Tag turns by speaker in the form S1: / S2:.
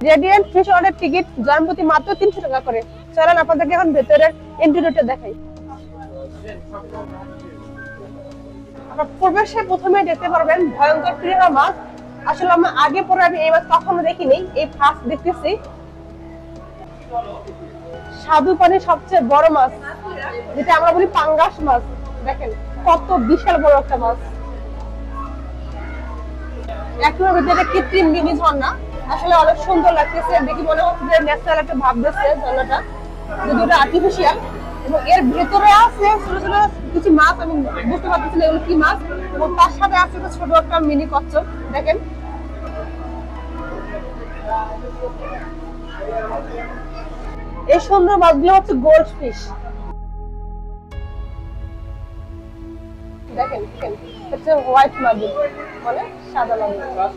S1: Radiant fish ওয়ার্ল্ডের ticket জনপ্রতি মাত্র 300 টাকা করে। চলেন আপনাদেরকে এখন ভেতরের ইন্টেরিয়রটা দেখাই। আপনারা প্রবেশে প্রথমে দেখতে পারবেন ভয়ঙ্কর পিরানহা মাছ। আসলে আমরা আগে পরে আমি এই মাছ কখনো দেখিনি, এই ফার্স্ট দেখতেছি। স্বাদু পানির সবচেয়ে বড় মাছ, যেটা আমরা বলি পাঙ্গাস মাছ। দেখেন কত বিশাল বড় একটা মাছ। একটুর ভিতরে কৃত্রিম মিনি ঝর্ণা, আসলে অনেক সুন্দর লাগতেছে। দেখি মনে হচ্ছে যে ন্যাচারাল একটা ভাব দিচ্ছে ঝর্ণাটা, যদি ওটা আর্টিফিশিয়াল। এবং এর ভেতরে আছে ছোট ছোট কিছু মাছ, আমি বুঝতে পারতেছি না এগুলো কি মাছ। এবং তার সাথে আছে একটা ছোট একটা মিনি কচ্ছপ। দেখেন এই সুন্দর মাছগুলো হচ্ছে গোল্ড ফিশ। দেখেন হচ্ছে হোয়াইট মাছ, মানে সাদা মাছ।